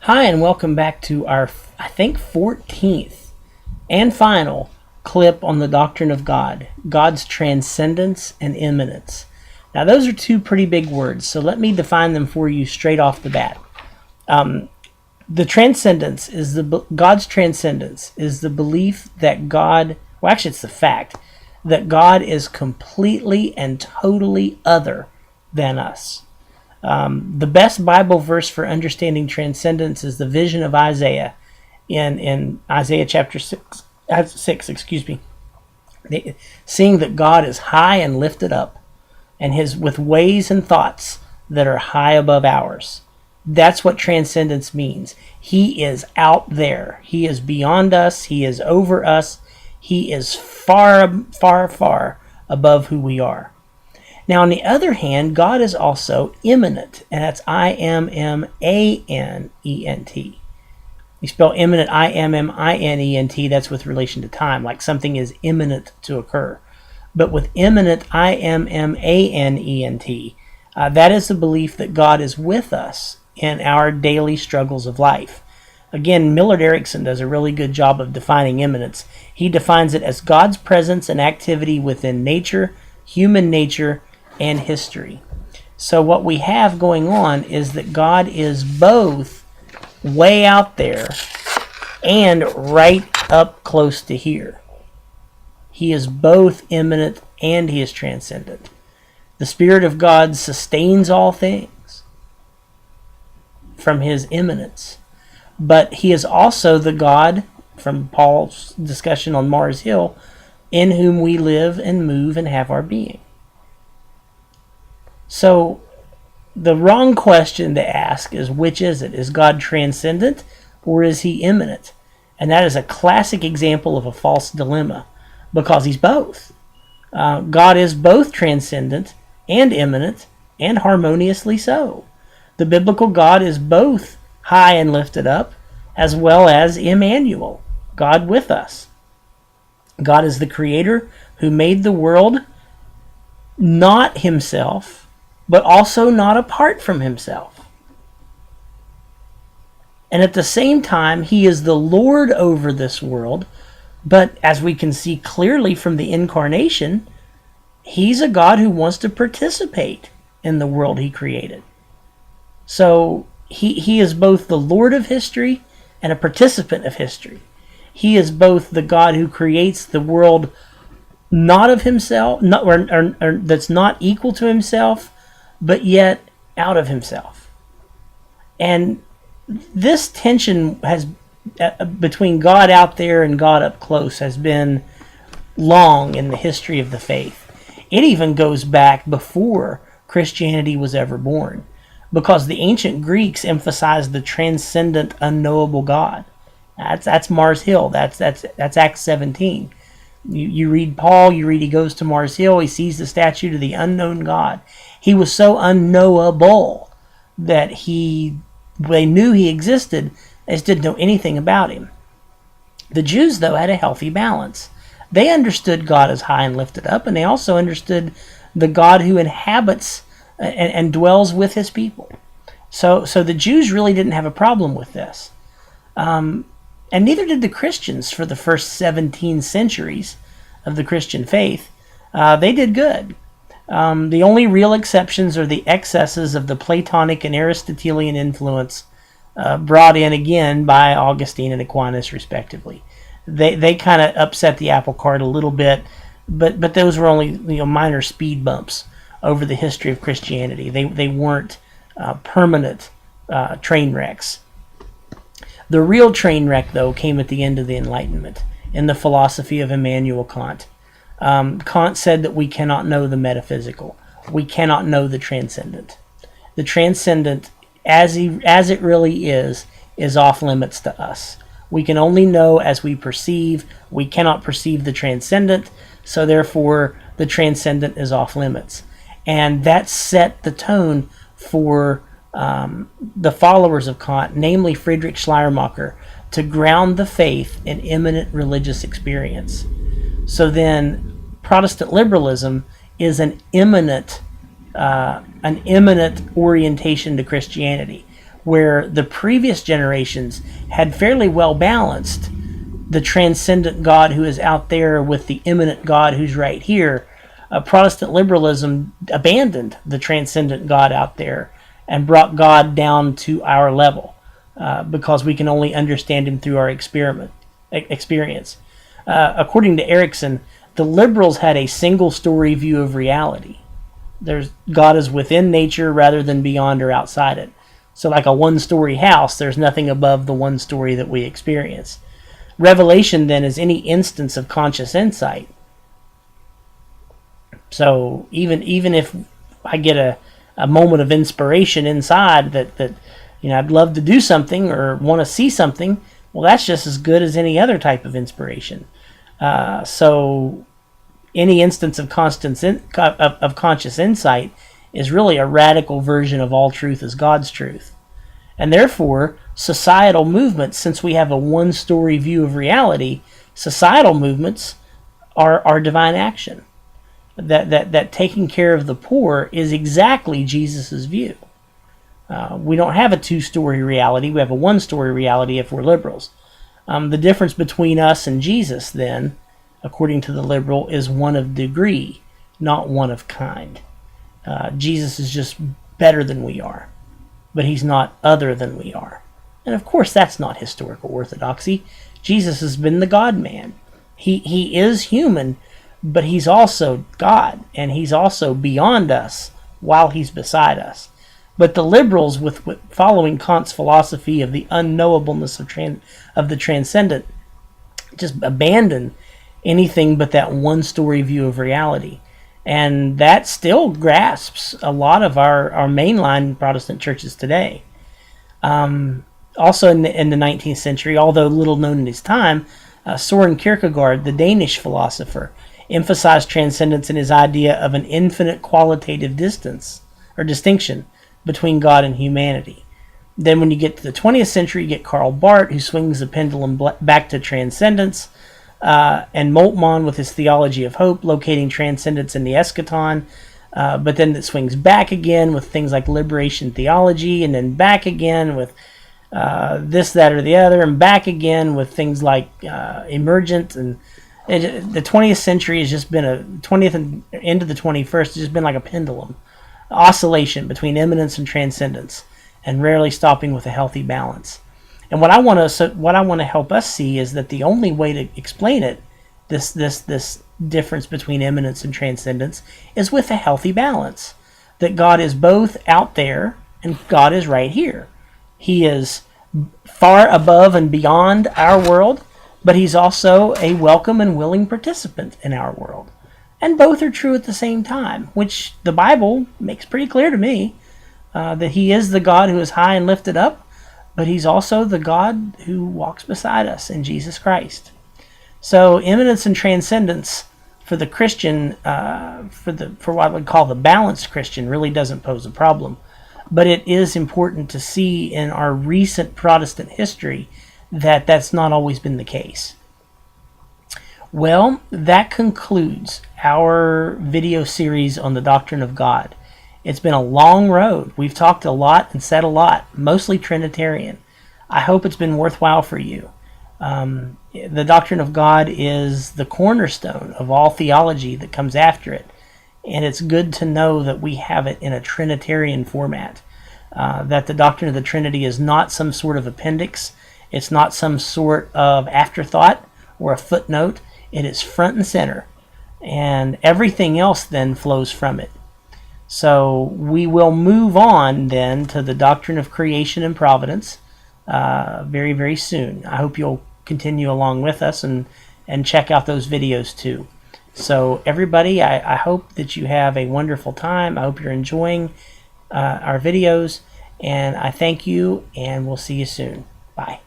Hi, and welcome back to our, I think, 14th and final clip on the doctrine of God, God's transcendence and immanence. Now, those are two pretty big words, so let me define them for you straight off the bat. The transcendence is God's transcendence is the belief that God, well, actually, it's the fact that God is completely and totally other than us. The best Bible verse for understanding transcendence is the vision of Isaiah in Isaiah chapter 6, excuse me. Seeing that God is high and lifted up, and his with ways and thoughts that are high above ours. That's what transcendence means. He is out there. He is beyond us. He is over us. He is far, far, far above who we are. Now, on the other hand, God is also immanent, and that's I-M-M-A-N-E-N-T. You spell immanent, I-M-M-I-N-E-N-T, that's with relation to time, like something is imminent to occur. But with immanent, I-M-M-A-N-E-N-T, that is the belief that God is with us in our daily struggles of life. Again, Millard Erickson does a really good job of defining immanence. He defines it as God's presence and activity within nature, human nature, and history. So what we have going on is that God is both way out there and right up close to here. He is both immanent and he is transcendent. The Spirit of God sustains all things from his immanence. But he is also the God, from Paul's discussion on Mars Hill, in whom we live and move and have our being. So the wrong question to ask is, which is it? Is God transcendent or is he immanent? And that is a classic example of a false dilemma, because he's both. God is both transcendent and immanent, and harmoniously so. The biblical God is both high and lifted up, as well as Emmanuel, God with us. God is the creator who made the world not himself, but also not apart from himself. And at the same time, he is the Lord over this world, but as we can see clearly from the incarnation, he's a God who wants to participate in the world he created. So he is both the Lord of history and a participant of history. He is both the God who creates the world not of himself, or that's not equal to himself, but yet out of himself. And this tension has between God out there and God up close has been long in the history of the faith. It even goes back before Christianity was ever born, because the ancient Greeks emphasized the transcendent, unknowable God. That's Mars Hill. That's Acts 17. You read Paul, you read he goes to Mars Hill, he sees the statue of the unknown God. He was so unknowable that they knew he existed, they just didn't know anything about him. The Jews, though, had a healthy balance. They understood God as high and lifted up, and they also understood the God who inhabits and dwells with his people. So the Jews really didn't have a problem with this. And neither did the Christians for the first 17 centuries of the Christian faith. They did good. The only real exceptions are the excesses of the Platonic and Aristotelian influence brought in again by Augustine and Aquinas, respectively. They kind of upset the apple cart a little bit, but those were only minor speed bumps over the history of Christianity. They weren't permanent train wrecks. The real train wreck, though, came at the end of the Enlightenment in the philosophy of Immanuel Kant. Kant said that we cannot know the metaphysical. We cannot know the transcendent. The transcendent, as it really is off limits to us. We can only know as we perceive. We cannot perceive the transcendent, so therefore the transcendent is off limits. And that set the tone for the followers of Kant, namely Friedrich Schleiermacher, to ground the faith in immanent religious experience. So then Protestant liberalism is an immanent orientation to Christianity, where the previous generations had fairly well balanced the transcendent God who is out there with the immanent God who's right here. Protestant liberalism abandoned the transcendent God out there and brought God down to our level because we can only understand him through our experience. According to Erickson, the liberals had a single-story view of reality. God is within nature rather than beyond or outside it. So like a one-story house, there's nothing above the one story that we experience. Revelation, then, is any instance of conscious insight. So even if I get a moment of inspiration inside that I'd love to do something or want to see something, well, that's just as good as any other type of inspiration. So any instance of conscious insight is really a radical version of all truth as God's truth. And therefore, societal movements, since we have a one-story view of reality, societal movements are divine action. That taking care of the poor is exactly Jesus' view. We don't have a two-story reality. We have a one-story reality if we're liberals. The difference between us and Jesus, then, according to the liberal, is one of degree, not one of kind. Jesus is just better than we are, but he's not other than we are. And of course, that's not historical orthodoxy. Jesus has been the God-man. He is human, but he's also God, and he's also beyond us while he's beside us. But the liberals, with following Kant's philosophy of the unknowableness of the transcendent, just abandon anything but that one-story view of reality. And that still grasps a lot of our mainline Protestant churches today. Also in the 19th century, although little known in his time, Søren Kierkegaard, the Danish philosopher, emphasized transcendence in his idea of an infinite qualitative distance or distinction between God and humanity. Then when you get to the 20th century, you get Karl Barth, who swings the pendulum back to transcendence, and Moltmann with his theology of hope, locating transcendence in the eschaton, but then it swings back again with things like liberation theology, and then back again with this, that, or the other, and back again with things like emergent. And the 20th century has just been 20th and into the 21st has just been like a pendulum oscillation between immanence and transcendence, and rarely stopping with a healthy balance. And what I want to help us see is that the only way to explain it, this difference between immanence and transcendence, is with a healthy balance. That God is both out there and God is right here. He is far above and beyond our world, but he's also a welcome and willing participant in our world. And both are true at the same time, which the Bible makes pretty clear to me, that he is the God who is high and lifted up, but he's also the God who walks beside us in Jesus Christ. So immanence and transcendence for the Christian, for what I would call the balanced Christian, really doesn't pose a problem. But it is important to see in our recent Protestant history that that's not always been the case. Well, that concludes our video series on the doctrine of God. It's been a long road. We've talked a lot and said a lot, mostly Trinitarian. I hope it's been worthwhile for you. The doctrine of God is the cornerstone of all theology that comes after it. And it's good to know that we have it in a Trinitarian format. That the doctrine of the Trinity is not some sort of appendix. It's not some sort of afterthought or a footnote. It is front and center. And everything else then flows from it. So we will move on then to the doctrine of creation and providence very, very soon. I hope you'll continue along with us and check out those videos too. So everybody, I hope that you have a wonderful time. I hope you're enjoying our videos, and I thank you, and we'll see you soon. Bye.